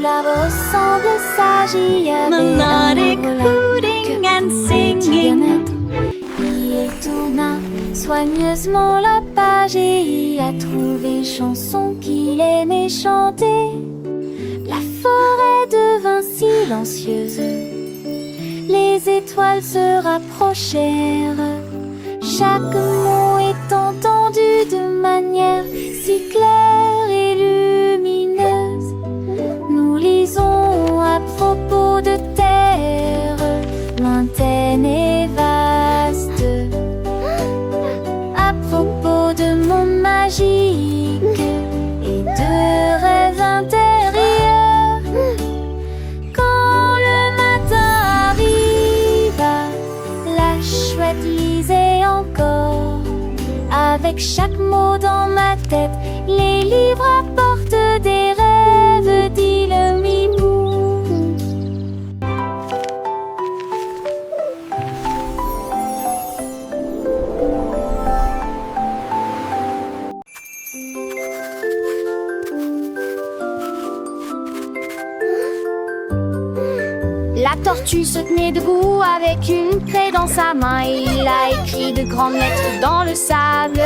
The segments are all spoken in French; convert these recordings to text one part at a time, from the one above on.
love ressemble sage, Melodic hooting and singing. Il tourna soigneusement la page et il a trouvé chanson qu'il aimait chanter. La forêt devint silencieuse, les étoiles se rapprochèrent. Chaque mot est entendu de manière si claire et lumineuse. Nous lisons à propos de terre lointaine et vaste, à propos de monde magique et de rêves intérieurs. Quand le matin arriva, la chouette lisait encore. Avec chaque mot dans ma tête, les livres apportent des rêves, dit le mibou. La tortue se tenait debout avec une craie dans sa main et il a écrit de grandes lettres dans le sable.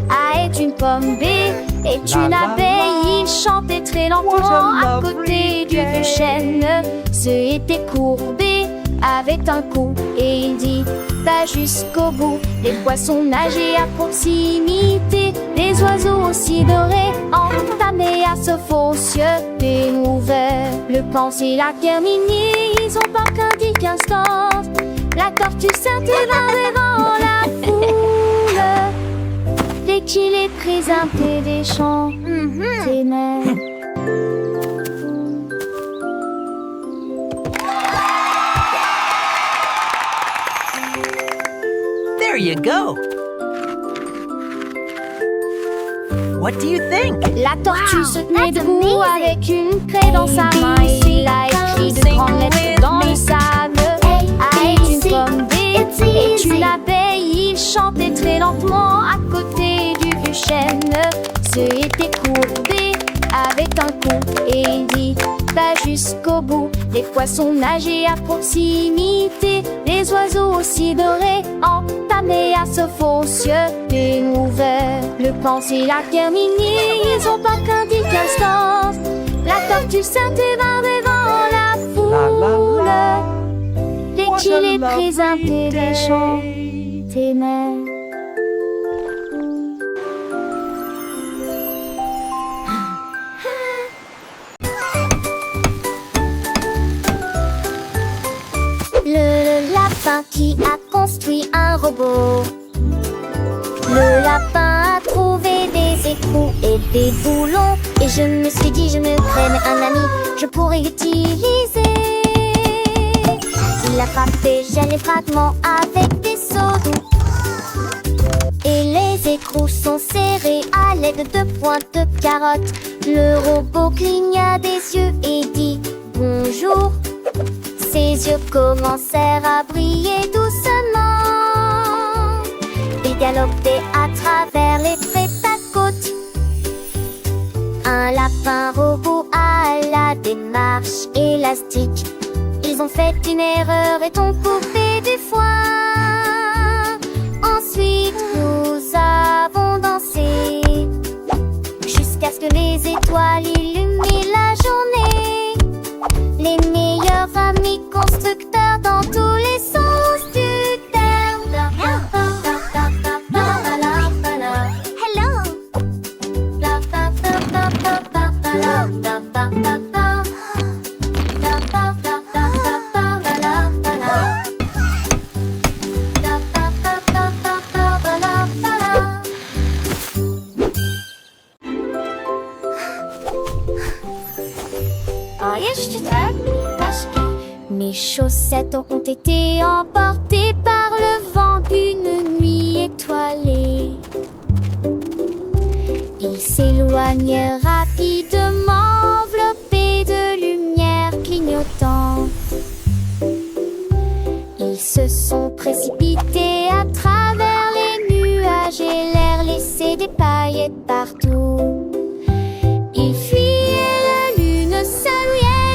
A est une pomme, B est une abeille. Il chantait très lentement à côté du vieux chêne. Ce était courbé avec un coup et il dit va jusqu'au bout. Les poissons nageaient à proximité, les oiseaux aussi dorés entamaient à ce faux cieux découvert. Le plan c'est la terminé, ils ont pas qu'un dit instant. La tortue s'intervint devant la foule. Dès qu'il est présenté des chants ténèbres. There you go. What do you think? La tortue se tenait debout avec une craie dans sa main et il a écrit de grandes lettres dans le sable. A est une pomme, B est une abeille. Il chantait très lentement à côté du vieux chêne. Ce était courbé avec un coup et il dit va jusqu'au bout. Les poissons nageaient à proximité, les oiseaux aussi dorés entamaient à ce faux cieux découvert. Le plan c'est la terminé, ils ont pas qu'un dit instant. La tortue s'intervint devant la foule. Dès qu'il est présenté des chants ténèbres. Le lapin qui a construit un robot. Le lapin a trouvé des écrous et des boulons. Et je me suis dit, je me prenne un ami, je pourrais l'utiliser. Il a frappé, j'ai les fragments avec des seaux doux. Et les écrous sont serrés à l'aide de pointes de carottes. Le robot cligna des yeux et dit bonjour. Ses yeux commencèrent à briller doucement. Il galopait à travers les prés à côte. Un lapin robot à la démarche élastique. Ils ont fait une erreur et t'ont coupé du foin. Ensuite nous avons dansé jusqu'à ce que les étoiles illuminent la journée. Les meilleurs amis constructeurs dans tous les sens du terme. Hello. Mes chaussettes ont été emportées par le vent d'une nuit étoilée. Ils s'éloignent rapidement, enveloppés de lumière clignotante. Ils se sont précipités à travers les nuages et l'air laissé des paillettes partout. Ils fuyaient, la lune saluait.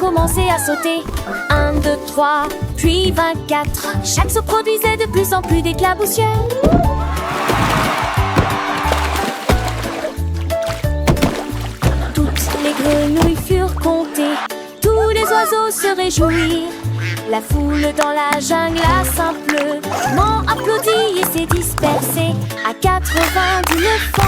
commencé à sauter. 1, 2, 3, puis 24. Chaque saut produisait de plus en plus d'éclats poussière. Toutes les grenouilles furent comptées, tous les oiseaux se réjouirent. La foule dans la jungle a simplement applaudi et s'est dispersée à 90 fois.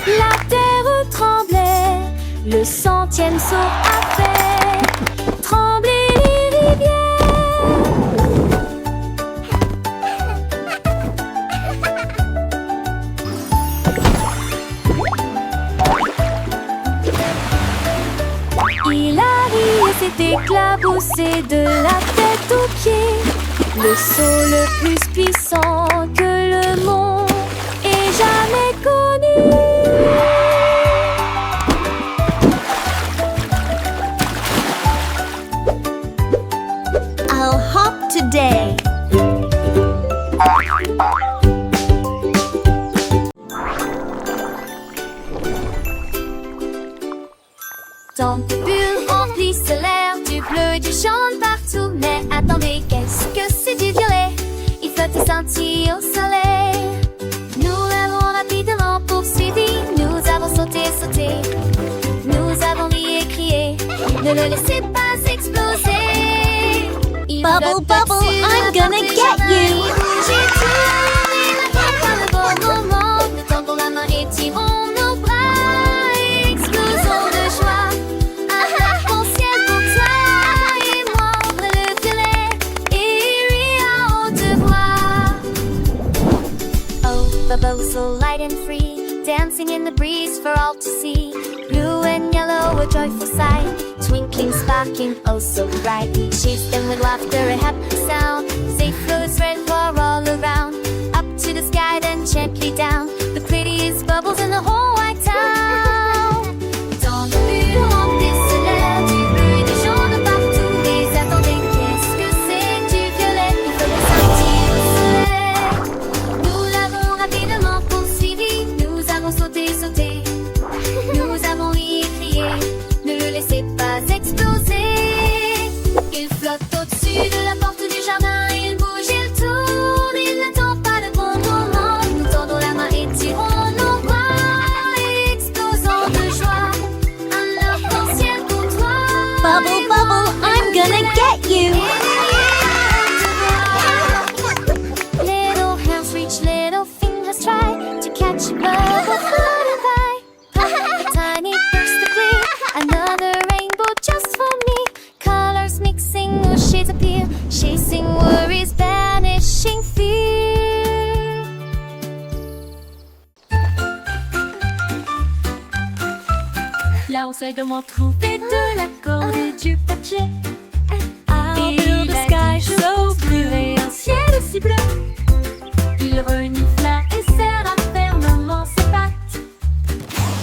La terre tremblait, le 100e saut a fait trembler les rivières. Il a ri et s'est éclaboussé de la tête aux pieds. Le saut le plus puissant que le monde ait jamais connu. I'll hop today. Tant de bulles remplissent l'air, du bleu et du jaune partout. Mais attendez, qu'est-ce que c'est du violet? Il flottait scintille au soleil. Nous l'avons rapidement poursuivi, nous avons sauté. Nous avons ri et crié, ne le laissez pas exploser. Il Bubble, flotte bubble, au-dessus de I'm la gonna porte du get jardin. you. J'ai tourné la tête par le bon moment. Nous tendons la main et tirons nos bras et explosons de joie. Un arc-en-ciel pour toi et moi, ouvre le filet et ris à haute voix. Oh, bubbles so light and free, dancing in the breeze for all to see. Blue and yellow, a joyful sight, twinkling, sparkling, oh so bright. Chase them with laughter, a happy sound. They float red war all around, up to the sky, then gently down. The prettiest bubbles in the whole white town. Dans le mur remplissent l'air, du bleu et du jaune partout. Les attendez, qu'est-ce que c'est du violet? Il faut le sentir au soleil. Nous l'avons rapidement poursuivi, nous avons sauté. Nous avons ri et crié, ne le laissez pas exploser. Il flotte au-dessus de la porte du jardin, il bouge, il tourne, il n'attend pas le bon moment. Nous tendons la main et tirons nos bras et explosons de joie. Un arc-en-ciel pour toi. Bubble, bubble, I'm gonna get you. Little hands reach, little fingers try to catch a bubble floating by. A tiny burst of glee, another rainbow just for me. Colors mixing, new shades appear, chasing worries, banishing fear. Là, on sait comment trouver de la corde et du papier. I'll build a sky so blue et un ciel aussi bleu. Il renifla et serra fermement ses pattes.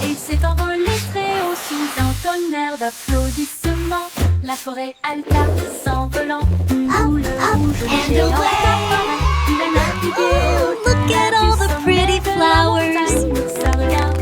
Et il s'est envolé très haut sous un tonnerre d'applaudissements. La forêt alta s'envolant. Où le rouge géant s'apparaît. Il a navigué. Look at all the pretty flowers. Ça regarde